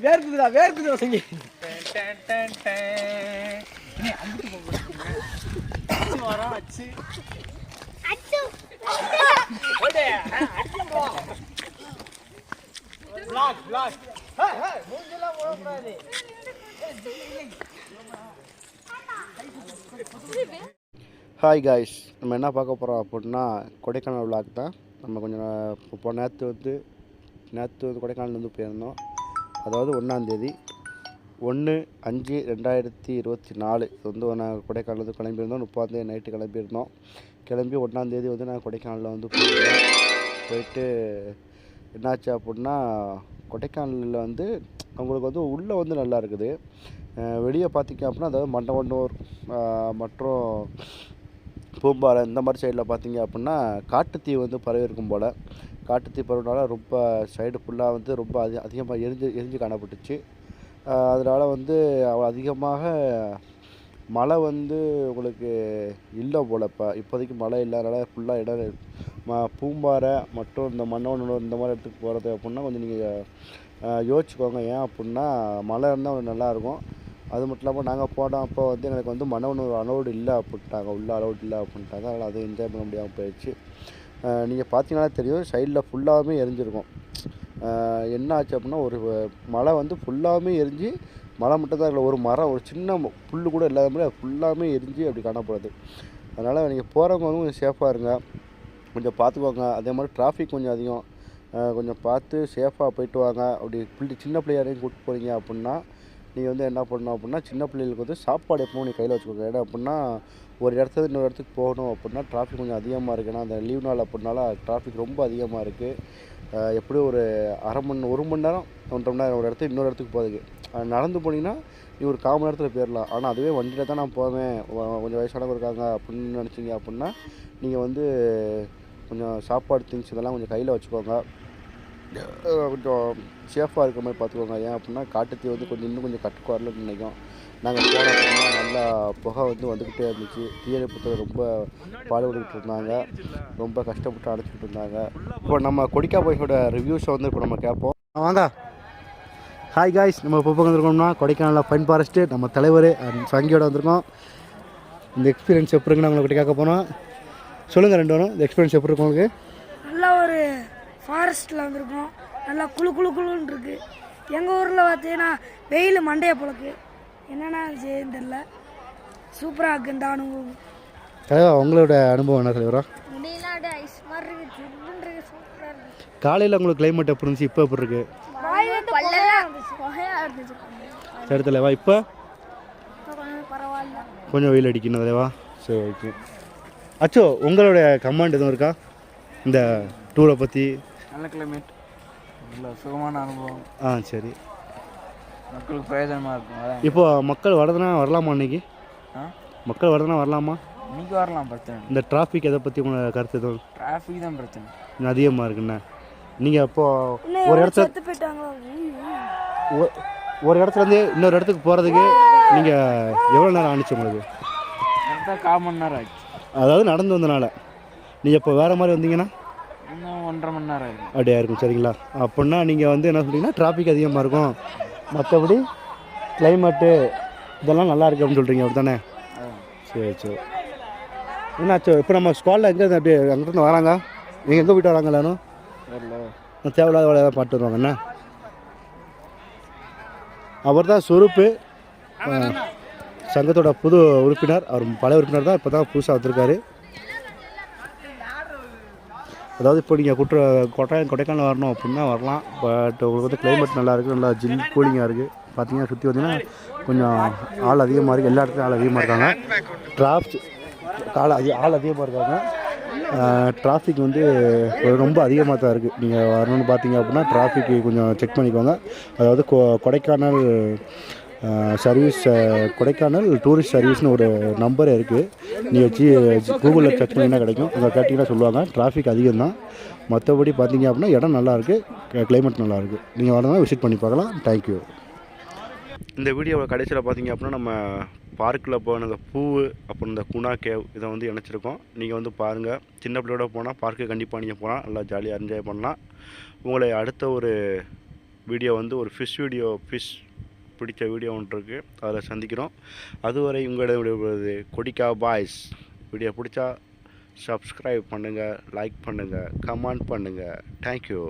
வேர்க்குதுடா சங்கி வரோம் அச்சு hi guys, நம்ம என்ன பார்க்க போகிறோம் அப்படின்னா கொடைக்கானல் விளாக் தான். நம்ம கொஞ்சம் இப்போ நேற்று வந்து கொடைக்கானல் வந்து போயிருந்தோம். அதாவது 1ஆந்தேதி 1/5/2024 வந்து நாங்கள் கொடைக்கானல் வந்து கிளம்பியிருந்தோம். 30ஆந்தேதி நைட்டு கிளம்பியிருந்தோம். கிளம்பி 1ஆந்தேதி வந்து நாங்கள் கொடைக்கானலில் வந்து போயிட்டு என்னாச்சு அப்படின்னா, கொடைக்கானலில் வந்து அவங்களுக்கு வந்து உள்ளே வந்து நல்லா இருக்குது. வெளியே பார்த்திங்க அப்படின்னா, அதாவது மண்டவன்னூர் மற்றும் பூம்பாறை இந்த மாதிரி சைடில் பார்த்திங்க அப்படின்னா காட்டுத்தீ வந்து பரவி இருக்கும் போல். காட்டுத்தீ பரவினால ரொம்ப சைடு ஃபுல்லாக வந்து ரொம்ப அதிகமாக எரிஞ்சு காணப்பட்டுச்சு. அதனால் வந்து அதிகமாக மழை வந்து உங்களுக்கு இல்லை போல். இப்போதைக்கு மழை இல்லாதனால ஃபுல்லாக இடம் பூம்பாறை மற்றும் இந்த மன்னவனூர் இந்த மாதிரி இடத்துக்கு போகிறது அப்படின்னா கொஞ்சம் நீங்கள் யோசிச்சுக்கோங்க. ஏன் அப்படின்னா மழை இருந்தால் கொஞ்சம் நல்லாயிருக்கும். அது மட்டும் இல்லாமல் நாங்கள் போனோம் அப்போ வந்து எங்களுக்கு வந்து மன்னவனூர் அலோடு இல்லை அப்படின்ட்டாங்க, உள்ளே அலோடு இல்லை அப்படின்ட்டாங்க. அதனால் அது என்ஜாய் பண்ண முடியாமல் போயிடுச்சு. நீங்கள் பார்த்தீங்கன்னா தெரியும், சைடில் ஃபுல்லாகவே எரிஞ்சிருக்கும். என்ன ஆச்சு அப்படின்னா, ஒரு மழை வந்து ஃபுல்லாகவே எரிஞ்சு, மழை மட்டும் தான் இல்லை, ஒரு மரம் ஒரு சின்ன புல் கூட இல்லாத மாதிரி அது ஃபுல்லாகவே எரிஞ்சு அப்படி காணப்படுது. அதனால் நீங்கள் போகிறவங்க வந்து கொஞ்சம் சேஃபாக இருங்க, கொஞ்சம் பார்த்துக்கோங்க. அதே மாதிரி டிராஃபிக் கொஞ்சம் அதிகம், கொஞ்சம் பார்த்து சேஃபாக போயிட்டு வாங்க. அப்படி சின்ன பிள்ளையாரையும் கூப்பிட்டு போகிறீங்க அப்படின்னா நீங்கள் வந்து என்ன பண்ணணும் அப்படின்னா, சின்ன பிள்ளைகளுக்கு வந்து சாப்பாடு எப்பவும் நீங்கள் கையில் வச்சுக்கோங்க. ஏன்னா அப்படின்னா ஒரு இடத்துல இன்னொரு இடத்துக்கு போகணும் அப்படின்னா டிராஃபிக் கொஞ்சம் அதிகமாக இருக்குது. ஏன்னா அந்த லீவ் நாள் அப்படின்னால டிராஃபிக் ரொம்ப அதிகமாக இருக்குது. எப்படியும் ஒரு ஒரு மணி நேரம் 1.5 மணி நேரம் ஒரு இடத்துக்கு இன்னொரு இடத்துக்கு போகிறதுக்கு. நடந்து போனீங்கன்னா நீ ஒரு 1/4 மணி நேரத்தில் போயிடலாம். ஆனால் அதுவே வண்டியில் தான் நான் போவேன், கொஞ்சம் வயசானவங்க இருக்காங்க அப்படின்னு நினச்சிங்க அப்படின்னா நீங்கள் வந்து கொஞ்சம் சாப்பாடு திங்ஸ் இதெல்லாம் கொஞ்சம் கையில் வச்சுக்கோங்க. கொஞ்சம் சேஃபாக இருக்கிற மாதிரி பார்த்துக்கோங்க. ஏன் அப்படின்னா காட்டுத்தீ வந்து இன்னும் கொஞ்சம் கட்டுக்கு வரலன்னு நினைக்கும். நாங்கள் போன அப்படின்னா நல்லா புகை வந்துக்கிட்டே இருந்துச்சு. தீயணைப்புத்துறை ரொம்ப பாடுபட்டுக்கிட்டு இருந்தாங்க, ரொம்ப கஷ்டப்பட்டு அடைச்சிக்கிட்டு இருந்தாங்க. இப்போ நம்ம கொடிக்கா பாய்ஸோட ரிவ்யூஸை வந்து இப்போ நம்ம கேட்போம். வாங்க. ஹாய் காய்ஸ், நம்ம இப்போ வந்திருக்கோம்னா கொடைக்கானலில் ஃபைன் ஃபாரஸ்ட்டு. நம்ம தலைவர் சங்கியோட வந்திருக்கோம். இந்த எக்ஸ்பீரியன்ஸ் எப்படி இருக்குன்னு அவங்களை கேட்க போனோம். சொல்லுங்கள் ரெண்டு வரும், இந்த எக்ஸ்பீரியன்ஸ் எப்படி இருக்கும் உங்களுக்கு? நல்லா ஒரு ஃபாரஸ்ட்டில் வந்திருக்கோம். நல்லா குளுன்னு இருக்குது. எங்கள் ஊரில் பார்த்தீங்கன்னா வெயில் மண்டையை பொழக்கு, என்னென்னா செய்யுன்னு தெரில. சூப்பராக இருக்குது இந்த அனுபவம். தலைவா, உங்களோட அனுபவம் என்ன தலைவரா? காலையில் உங்களுக்கு கிளைமேட் எப்படி இருந்துச்சு, இப்போ எப்படி இருக்குது? சரி தலைவா, இப்போ கொஞ்சம் வெயில் அடிக்கணும் தலைவா. சரி, ஓகே. அச்சோ, உங்களோட கமாண்ட் எதுவும் இருக்கா இந்த டூரை பற்றி? நல்ல கிளைமேட், நல்ல சுகமான அனுபவம். சரி, மக்களுக்கு பிரயோஜனமாக இருக்கும். இப்போ மக்கள் வரதுனா வரலாமா? இன்னைக்கு மக்கள் வரதுனா வரலாமா? இன்னைக்கு வரலாம், பிரச்சனை. இந்த டிராஃபிக் எதை பற்றி உங்களோட கருத்து எதுவும்? டிராஃபிக் தான் பிரச்சனை, அதிகமாக இருக்குண்ணே. நீங்கள் இப்போது ஒரு இடத்துலேருந்து இன்னொரு இடத்துக்கு போகிறதுக்கு நீங்கள் எவ்வளோ நேரம் ஆனிச்சு உங்களுக்கு? கரெக்டாக 1/4 மணி நேரம் ஆச்சு. அதாவது நடந்து வந்தனால. நீங்கள் இப்போ வேறு மாதிரி வந்தீங்கன்னா இன்னும் 1.5 மணி நேரம் ஆகும். அப்படியே இருக்கும். சரிங்களா? அப்படின்னா நீங்கள் வந்து என்ன சொல்கிறீங்கன்னா டிராஃபிக் அதிகமாக இருக்கும், மற்றபடி கிளைமேட்டு இதெல்லாம் நல்லா இருக்குது அப்படின்னு சொல்கிறீங்க, அப்படி தானே? சரி. என்னாச்சோ இப்போ நம்ம ஸ்குவாடில் எங்கே அப்படியே அங்கிருந்து வராங்க? நீங்கள் எங்கே போய்ட்டு வராங்க? எல்லாரும் தேவையில்லாத வேலை ஏதாவது பாட்டு வருவாங்க. என்ன அவர் தான் சொருப்பு, சங்கத்தோட புது உறுப்பினர். அவர் பழைய உறுப்பினர் தான், இப்போ தான் புதுசாக வந்திருக்காரு. அதாவது இப்போ நீங்கள் கொடைக்கானல் வரணும் அப்படின்னா வரலாம். பட் உங்களுக்கு வந்து கிளைமேட் நல்லா இருக்குது, நல்லா ஜில் கூலிங்காக இருக்குது. பார்த்தீங்கன்னா சுற்றி வந்தீங்கன்னா கொஞ்சம் ஆள் அதிகமாக இருக்குது. எல்லா இடத்துலையும் ஆள் அதிகமாக இருக்காங்க. ஆள் அதிகமாக இருக்காங்க. டிராஃபிக் வந்து ரொம்ப அதிகமாக தான் இருக்குது. நீங்கள் வரணும்னு பார்த்தீங்க அப்படின்னா டிராஃபிக்கு கொஞ்சம் செக் பண்ணிக்கோங்க. அதாவது கொடைக்கானல் கொடைக்கானல் டூரிஸ்ட் சர்வீஸ்னு ஒரு நம்பர் இருக்குது. நீங்கள் கூகுளில் செக் பண்ணிங்கன்னா கிடைக்கும். அங்கே கேட்டிங்கன்னா சொல்லுவாங்க. டிராஃபிக் அதிகம் தான், மற்றபடி பார்த்தீங்க அப்படின்னா இடம் நல்லாயிருக்கு, கிளைமேட் நல்லாயிருக்கு. நீங்கள் வரணும்னா விசிட் பண்ணி பார்க்கலாம். தேங்க்யூ. இந்த வீடியோவை கடைசியில் பார்த்தீங்க அப்படின்னா நம்ம பார்க்கில் போனங்க பூவு அப்புறம் இந்த குணா கேவ் இதை வந்து இணைச்சிருக்கோம். நீங்கள் வந்து பாருங்கள். சின்ன பிள்ளையோட போனால் பார்க்கு கண்டிப்பாக நீங்கள் போகலாம். நல்லா ஜாலியாக என்ஜாய் பண்ணலாம். உங்களை அடுத்த ஒரு வீடியோ வந்து ஒரு ஃபிஷ் பிடிச்ச வீடியோ ஒன்று இருக்குது, அதில் சந்திக்கிறோம். அதுவரை உங்களிடம் விடுவது கொடிக்கா பாய்ஸ். வீடியோ பிடிச்சா சப்ஸ்கிரைப் பண்ணுங்கள், லைக் பண்ணுங்கள், கமெண்ட் பண்ணுங்கள். தேங்க்யூ.